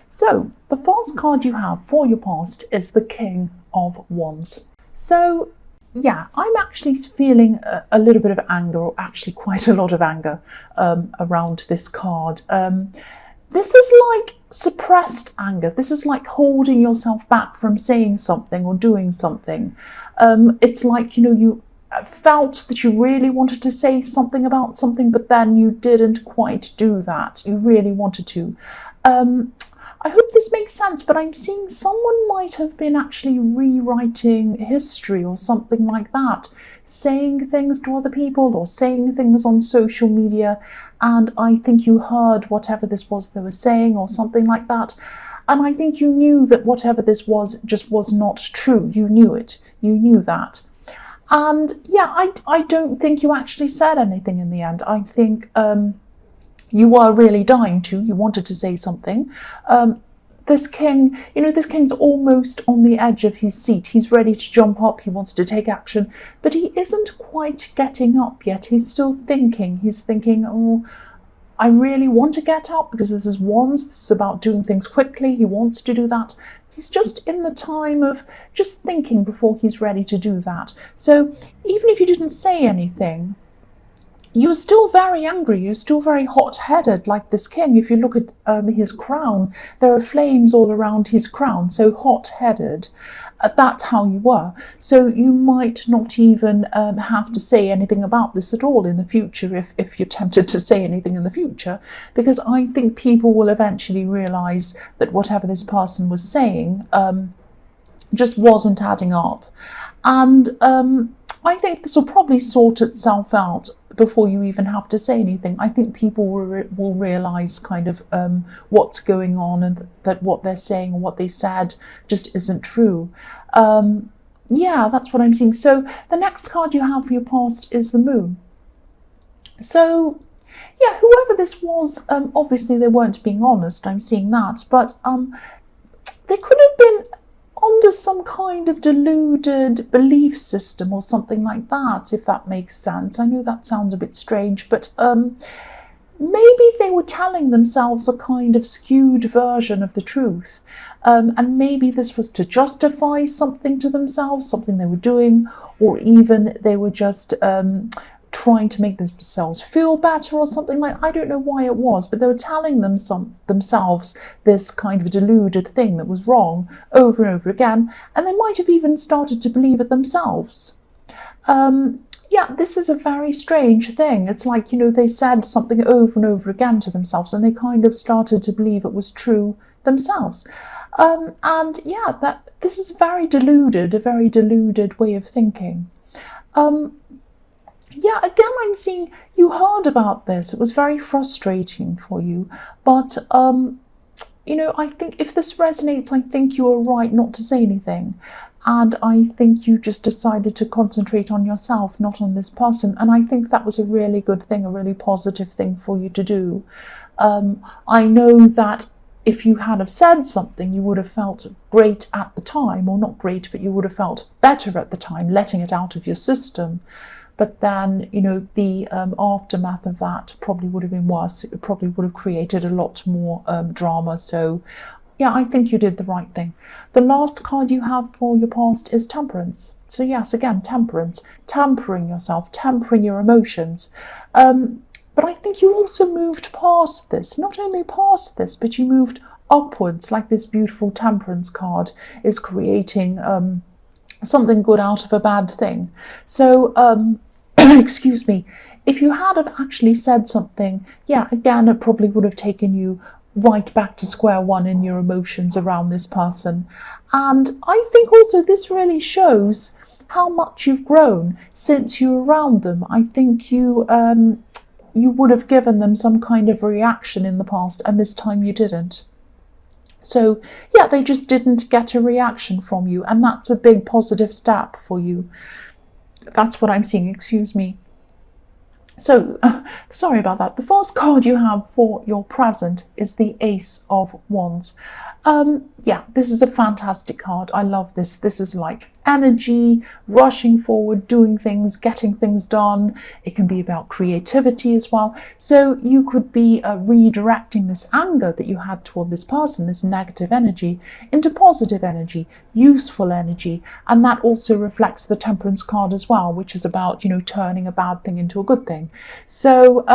So the first card you have for your past is the King of Wands. So yeah, I'm actually feeling a little bit of anger, or actually quite a lot of anger around this card. This is like suppressed anger. This is like holding yourself back from saying something or doing something. It's like, you felt that you really wanted to say something about something, but then you didn't quite do that. You really wanted to. I hope this makes sense, but I'm seeing someone might have been actually rewriting history or something like that, saying things to other people or saying things on social media, and I think you heard whatever this was they were saying or something like that, and I think you knew that whatever this was just was not true. You knew it. You knew that. And yeah, I don't think you actually said anything in the end. I think you were really dying to. You wanted to say something. This king, this king's almost on the edge of his seat. He's ready to jump up. He wants to take action, but he isn't quite getting up yet. He's still thinking. He's thinking, oh, I really want to get up because this is Wands. This is about doing things quickly. He wants to do that. He's just in the time of just thinking before he's ready to do that. So even if you didn't say anything, you're still very angry, you're still very hot-headed like this king. If you look at his crown, there are flames all around his crown, so hot-headed. That's how you were. So you might not even have to say anything about this at all in the future if you're tempted to say anything in the future, because I think people will eventually realise that whatever this person was saying just wasn't adding up. And I think this will probably sort itself out before you even have to say anything. I think people will realise kind of what's going on, and that what they're saying or what they said just isn't true. Yeah, that's what I'm seeing. So the next card you have for your past is the Moon. So yeah, whoever this was, obviously they weren't being honest, I'm seeing that, but they could have been under some kind of deluded belief system or something like that, if that makes sense. I know that sounds a bit strange, but maybe they were telling themselves a kind of skewed version of the truth. And maybe this was to justify something to themselves, something they were doing, or even they were just trying to make themselves feel better or something like. I don't know why it was, but they were telling themselves this kind of deluded thing that was wrong over and over again, and they might have even started to believe it themselves. Yeah, this is a very strange thing. It's like, they said something over and over again to themselves, and they kind of started to believe it was true themselves. And yeah, this is a very deluded way of thinking. Yeah, again, I'm seeing you heard about this. It was very frustrating for you. But, I think if this resonates, I think you are right not to say anything. And I think you just decided to concentrate on yourself, not on this person. And I think that was a really good thing, a really positive thing for you to do. I know that if you had have said something, you would have felt great at the time, or not great, but you would have felt better at the time, letting it out of your system. But then, the aftermath of that probably would have been worse. It probably would have created a lot more drama. So, yeah, I think you did the right thing. The last card you have for your past is Temperance. So, yes, again, Temperance. Tempering yourself, tempering your emotions. But I think you also moved past this. Not only past this, but you moved upwards, like this beautiful Temperance card is creating something good out of a bad thing. So, excuse me, if you had have actually said something, yeah, again, it probably would have taken you right back to square one in your emotions around this person. And I think also this really shows how much you've grown since you were around them. I think you would have given them some kind of reaction in the past, and this time you didn't. So, yeah, they just didn't get a reaction from you, and that's a big positive step for you. That's what I'm seeing, excuse me. So, sorry about that. The first card you have for your present is the Ace of Wands. Yeah, this is a fantastic card. I love this. This is like energy, rushing forward, doing things, getting things done. It can be about creativity as well. So you could be redirecting this anger that you had toward this person, this negative energy, into positive energy, useful energy. And that also reflects the Temperance card as well, which is about, turning a bad thing into a good thing. So,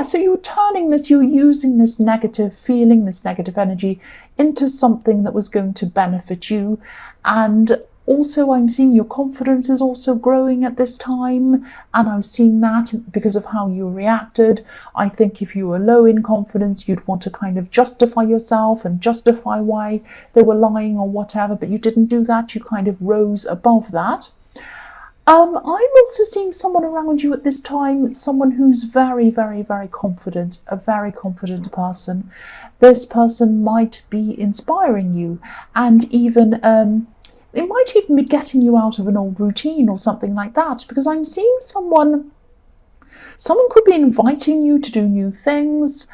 so you're turning this, you're using this negative feeling, this negative energy into something that was going to benefit you. And also, I'm seeing your confidence is also growing at this time, and I'm seeing that because of how you reacted. I think if you were low in confidence, you'd want to kind of justify yourself and justify why they were lying or whatever, but you didn't do that. You kind of rose above that. I'm also seeing someone around you at this time, someone who's very, very, very confident, a very confident person. This person might be inspiring you, and even it might even be getting you out of an old routine or something like that, because I'm seeing someone could be inviting you to do new things.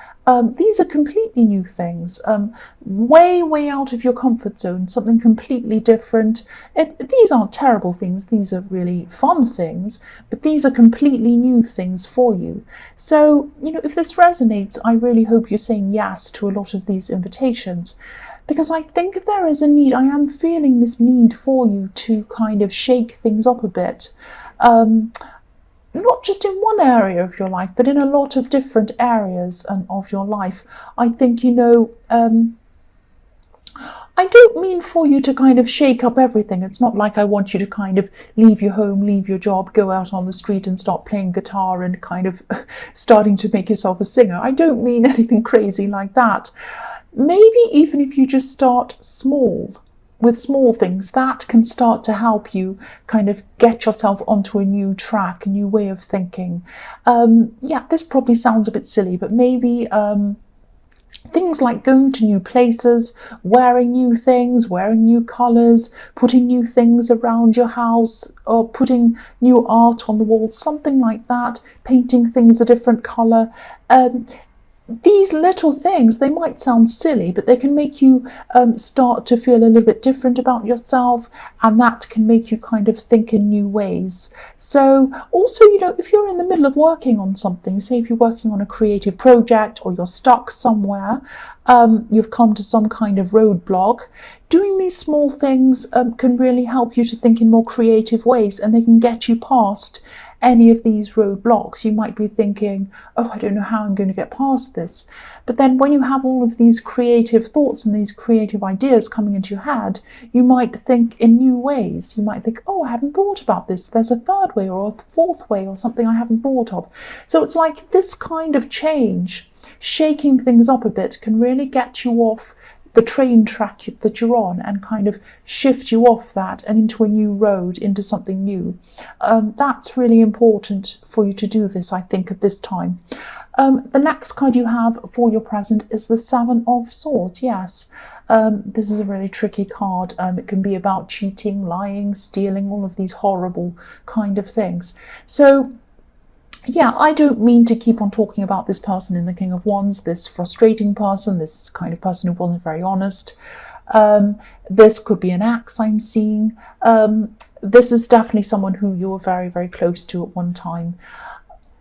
These are completely new things, way, way out of your comfort zone, something completely different. These aren't terrible things, these are really fun things, but these are completely new things for you. So, if this resonates, I really hope you're saying yes to a lot of these invitations, because I think there is a need. I am feeling this need for you to kind of shake things up a bit. Not just in one area of your life, but in a lot of different areas of your life. I think, I don't mean for you to kind of shake up everything. It's not like I want you to kind of leave your home, leave your job, go out on the street and start playing guitar and kind of starting to make yourself a singer. I don't mean anything crazy like that. Maybe even if you just start small, with small things, that can start to help you kind of get yourself onto a new track, a new way of thinking. This probably sounds a bit silly, but maybe things like going to new places, wearing new things, wearing new colours, putting new things around your house, or putting new art on the walls, something like that, painting things a different colour. These little things, they might sound silly, but they can make you start to feel a little bit different about yourself, and that can make you kind of think in new ways. So also, if you're in the middle of working on something, say if you're working on a creative project or you're stuck somewhere, you've come to some kind of roadblock, doing these small things can really help you to think in more creative ways, and they can get you past any of these roadblocks. You might be thinking, I don't know how I'm going to get past this. But then when you have all of these creative thoughts and these creative ideas coming into your head, you might think in new ways. You might think, I haven't thought about this. There's a third way or a fourth way or something I haven't thought of. So it's like this kind of change, shaking things up a bit, can really get you off the train track that you're on and kind of shift you off that and into a new road, into something new. That's really important for you to do this, I think, at this time. The next card you have for your present is the Seven of Swords. Yes, this is a really tricky card. It can be about cheating, lying, stealing, all of these horrible kind of things. So I don't mean to keep on talking about this person in the King of Wands, this frustrating person, this kind of person who wasn't very honest. This could be an ex I'm seeing. This is definitely someone who you were very, very close to at one time.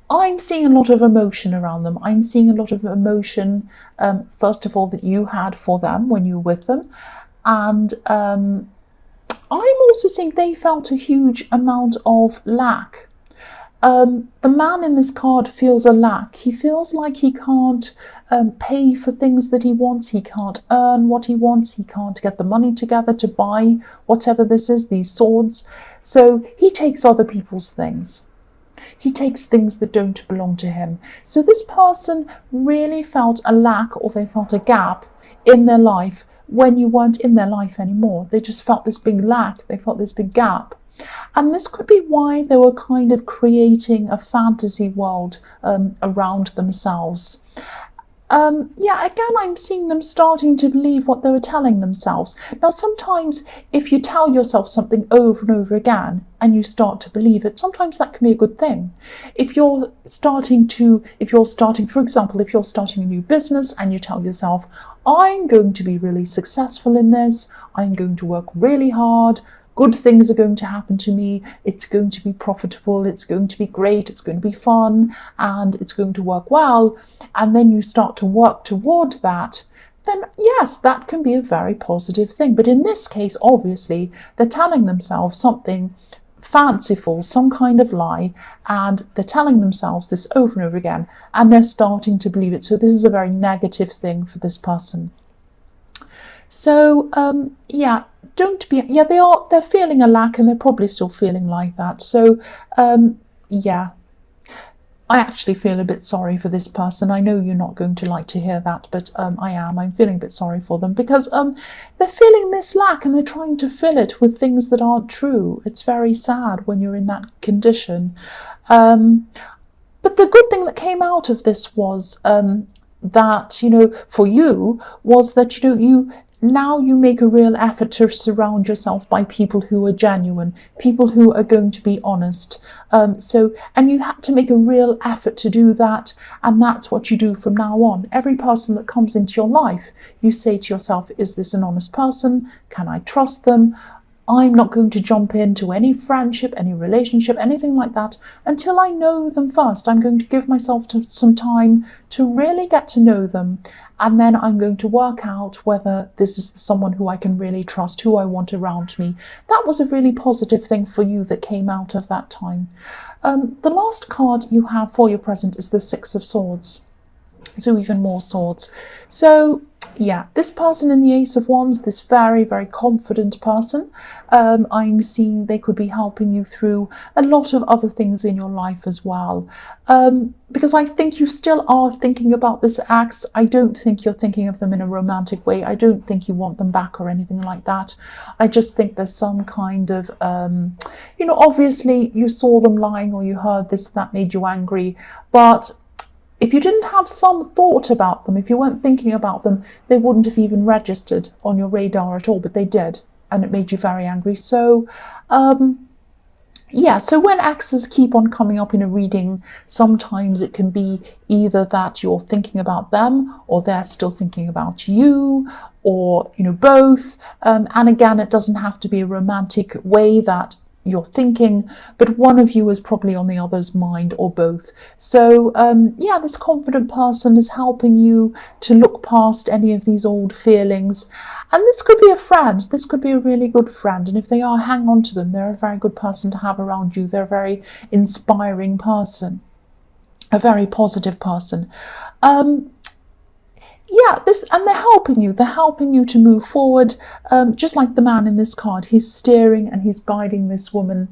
I'm seeing a lot of emotion around them. I'm seeing a lot of emotion, first of all, that you had for them when you were with them. And I'm also seeing they felt a huge amount of lack. The man in this card feels a lack. He feels like he can't pay for things that he wants. He can't earn what he wants. He can't get the money together to buy whatever this is, these swords. So he takes other people's things. He takes things that don't belong to him. So this person really felt a lack, or they felt a gap in their life when you weren't in their life anymore. They just felt this big lack. They felt this big gap. And this could be why they were kind of creating a fantasy world around themselves. Again, I'm seeing them starting to believe what they were telling themselves. Now, sometimes if you tell yourself something over and over again and you start to believe it, sometimes that can be a good thing. For example, if you're starting a new business and you tell yourself, I'm going to be really successful in this, I'm going to work really hard, good things are going to happen to me, it's going to be profitable, it's going to be great, it's going to be fun, and it's going to work well, and then you start to work toward that, then yes, that can be a very positive thing. But in this case, obviously, they're telling themselves something fanciful, some kind of lie, and they're telling themselves this over and over again, and they're starting to believe it. So this is a very negative thing for this person. So they're feeling a lack, and they're probably still feeling like that. So I actually feel a bit sorry for this person. I know you're not going to like to hear that, but I'm feeling a bit sorry for them, because they're feeling this lack and they're trying to fill it with things that aren't true. It's very sad when you're in that condition. But the good thing that came out of this was that, for you, was that, you make a real effort to surround yourself by people who are genuine, people who are going to be honest. And you had to make a real effort to do that, and that's what you do from now on. Every person that comes into your life, you say to yourself, is this an honest person? Can I trust them? I'm not going to jump into any friendship, any relationship, anything like that until I know them first. I'm going to give myself some time to really get to know them. And then I'm going to work out whether this is someone who I can really trust, who I want around me. That was a really positive thing for you that came out of that time. The last card you have for your present is the Six of Swords. So even more swords. So yeah, this person in the Ace of Wands, this very, very confident person, I'm seeing they could be helping you through a lot of other things in your life as well. Because I think you still are thinking about this ex. I don't think you're thinking of them in a romantic way. I don't think you want them back or anything like that. I just think there's some kind of, obviously you saw them lying or you heard this, that made you angry. But if you didn't have some thought about them, if you weren't thinking about them, they wouldn't have even registered on your radar at all, but they did, and it made you very angry. So, so when exes keep on coming up in a reading, sometimes it can be either that you're thinking about them, or they're still thinking about you, or, both. And again, it doesn't have to be a romantic way that you're thinking, but one of you is probably on the other's mind, or both. So this confident person is helping you to look past any of these old feelings. And this could be a friend, this could be a really good friend, and if they are, hang on to them. They're a very good person to have around you. They're a very inspiring person, a very positive person. And they're helping you to move forward, just like the man in this card. He's steering and he's guiding this woman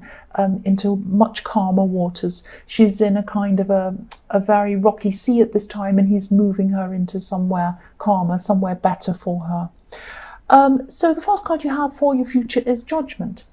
into much calmer waters. She's in a kind of a very rocky sea at this time, and he's moving her into somewhere calmer, somewhere better for her. So the first card you have for your future is Judgment.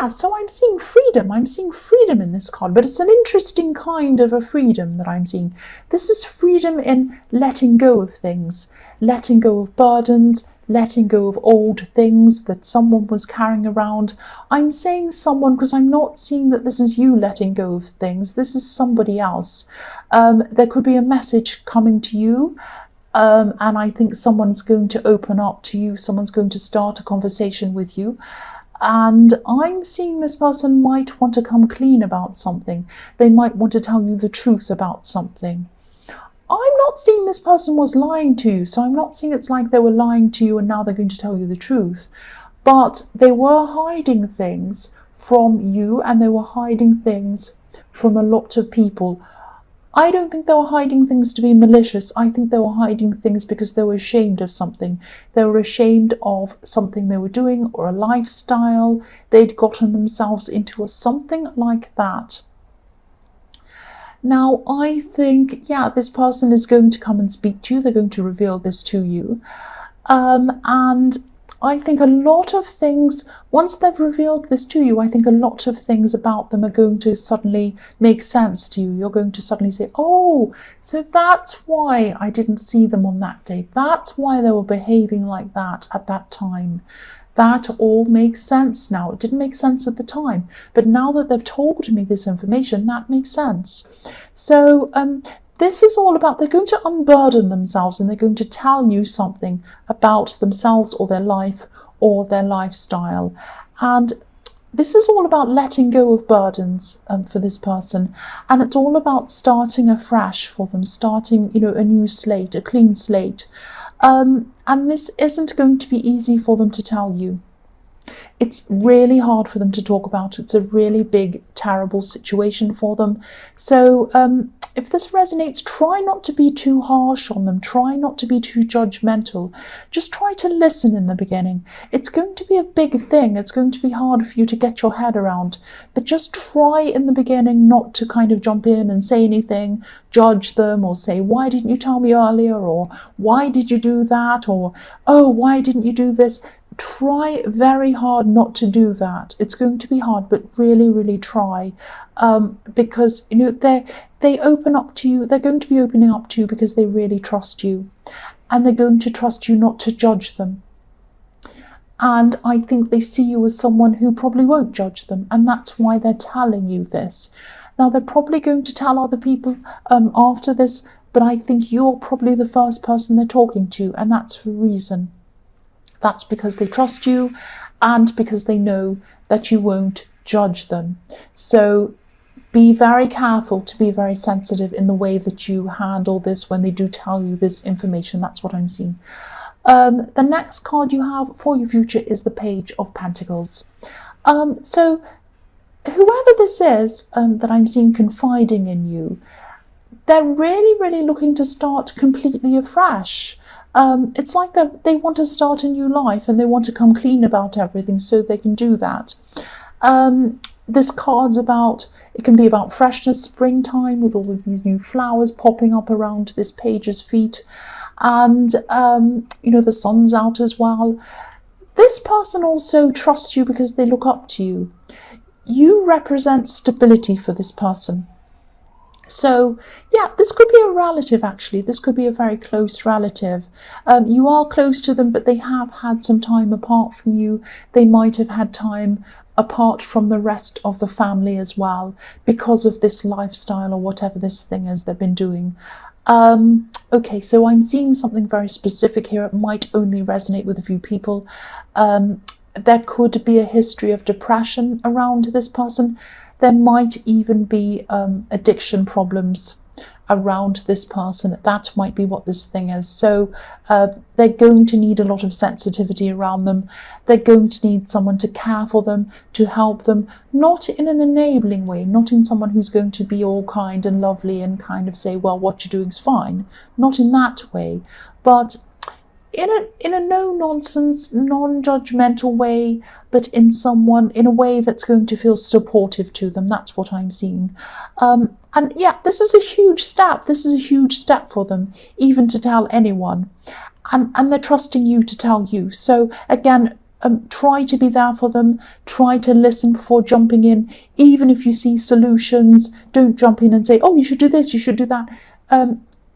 So I'm seeing freedom. I'm seeing freedom in this card, but it's an interesting kind of a freedom that I'm seeing. This is freedom in letting go of things, letting go of burdens, letting go of old things that someone was carrying around. I'm saying someone because I'm not seeing that this is you letting go of things. This is somebody else. There could be a message coming to you. And I think someone's going to open up to you. Someone's going to start a conversation with you. And I'm seeing this person might want to come clean about something. They might want to tell you the truth about something. I'm not seeing this person was lying to you. So I'm not seeing it's like they were lying to you and now they're going to tell you the truth. But they were hiding things from you, and they were hiding things from a lot of people. I don't think they were hiding things to be malicious. I think they were hiding things because they were ashamed of something. They were ashamed of something they were doing, or a lifestyle. They'd gotten themselves into something like that. Now, I think, this person is going to come and speak to you. They're going to reveal this to you. And I think a lot of things, once they've revealed this to you, I think a lot of things about them are going to suddenly make sense to you. You're going to suddenly say, oh, so that's why I didn't see them on that day. That's why they were behaving like that at that time. That all makes sense now. It didn't make sense at the time, but now that they've told me this information, that makes sense. So this is all about, they're going to unburden themselves, and they're going to tell you something about themselves or their life or their lifestyle. And this is all about letting go of burdens for this person, and it's all about starting afresh for them, starting, a new slate, a clean slate. And this isn't going to be easy for them to tell you. It's really hard for them to talk about. It's a really big, terrible situation for them. So if this resonates, try not to be too harsh on them. Try not to be too judgmental. Just try to listen in the beginning. It's going to be a big thing. It's going to be hard for you to get your head around. But just try in the beginning not to kind of jump in and say anything, judge them, or say, why didn't you tell me earlier? Or why did you do that? Or, oh, why didn't you do this? Try very hard not to do that. It's going to be hard, but really, really try, because they open up to you. They're going to be opening up to you because they really trust you, and they're going to trust you not to judge them. And I think they see you as someone who probably won't judge them, and that's why they're telling you this. Now, they're probably going to tell other people after this, but I think you're probably the first person they're talking to, and that's for a reason. That's because they trust you, and because they know that you won't judge them. So be very careful to be very sensitive in the way that you handle this when they do tell you this information. That's what I'm seeing. The next card you have for your future is the Page of Pentacles. So whoever this is that I'm seeing confiding in you, they're really, really looking to start completely afresh. It's like they want to start a new life, and they want to come clean about everything so they can do that. This card's it can be about freshness, springtime, with all of these new flowers popping up around this page's feet. And, the sun's out as well. This person also trusts you because they look up to you. You represent stability for this person. So, yeah, this could be a relative, actually. This could be a very close relative. You are close to them, but they have had some time apart from you. They might have had time apart from the rest of the family as well, because of this lifestyle or whatever this thing is they've been doing. Okay, so I'm seeing something very specific here. It might only resonate with a few people. There could be a history of depression around this person. There might even be addiction problems around this person. That might be what this thing is. So they're going to need a lot of sensitivity around them. They're going to need someone to care for them, to help them, not in an enabling way, not in someone who's going to be all kind and lovely and kind of say, well, what you're doing's fine. Not in that way, but in a no-nonsense, non-judgmental way, but in a way that's going to feel supportive to them. That's what I'm seeing. And yeah, this is a huge step. This is a huge step for them, even to tell anyone. And they're trusting you to tell you. So again, try to be there for them. Try to listen before jumping in. Even if you see solutions, don't jump in and say, oh, you should do this, you should do that.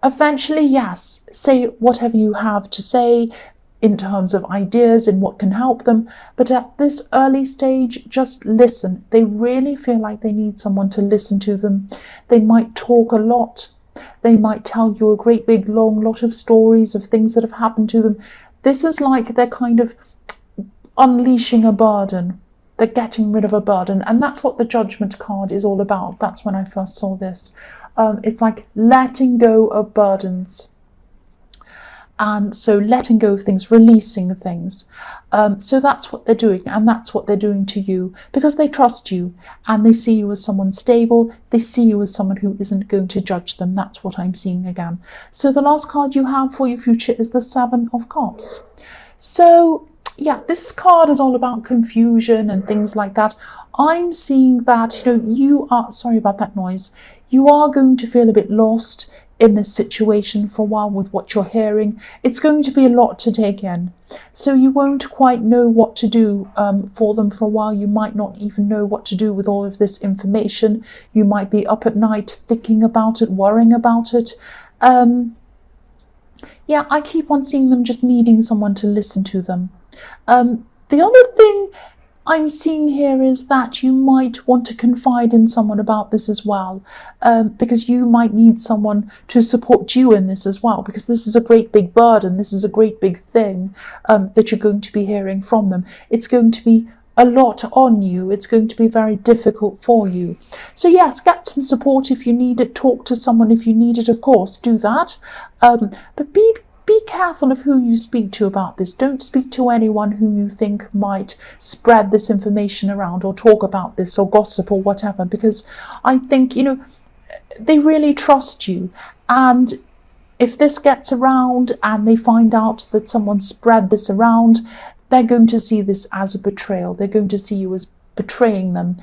Eventually, yes, say whatever you have to say in terms of ideas and what can help them. But at this early stage, just listen. They really feel like they need someone to listen to them. They might talk a lot. They might tell you a great big long lot of stories of things that have happened to them. This is like they're kind of unleashing a burden. They're getting rid of a burden. And that's what the Judgment card is all about. That's when I first saw this. It's like letting go of burdens. And so letting go of things, releasing things. So that's what they're doing, and that's what they're doing to you, because they trust you and they see you as someone stable. They see you as someone who isn't going to judge them. That's what I'm seeing again. So the last card you have for your future is the Seven of Cups. So yeah, this card is all about confusion and things like that. I'm seeing that, you are, sorry about that noise, you are going to feel a bit lost in this situation for a while with what you're hearing. It's going to be a lot to take in. So you won't quite know what to do for them for a while. You might not even know what to do with all of this information. You might be up at night thinking about it, worrying about it. Yeah, I keep on seeing them just needing someone to listen to them. The other thing I'm seeing here is that you might want to confide in someone about this as well, because you might need someone to support you in this as well, because this is a great big burden, this is a great big thing that you're going to be hearing from them. It's going to be a lot on you. It's going to be very difficult for you. So yes, get some support if you need it. Talk to someone if you need it, of course, do that. But be careful of who you speak to about this. Don't speak to anyone who you think might spread this information around or talk about this or gossip or whatever, because I think, they really trust you. And if this gets around and they find out that someone spread this around, they're going to see this as a betrayal. They're going to see you as betraying them,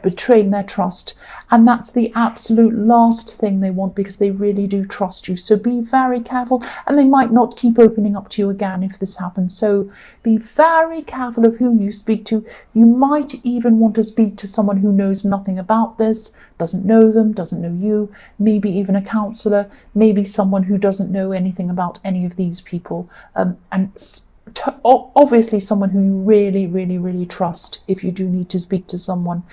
betraying their trust. And that's the absolute last thing they want, because they really do trust you. So be very careful, and they might not keep opening up to you again if this happens. So be very careful of who you speak to. You might even want to speak to someone who knows nothing about this, doesn't know them, doesn't know you, maybe even a counsellor, maybe someone who doesn't know anything about any of these people, and obviously someone who you really, really, really trust if you do need to speak to someone.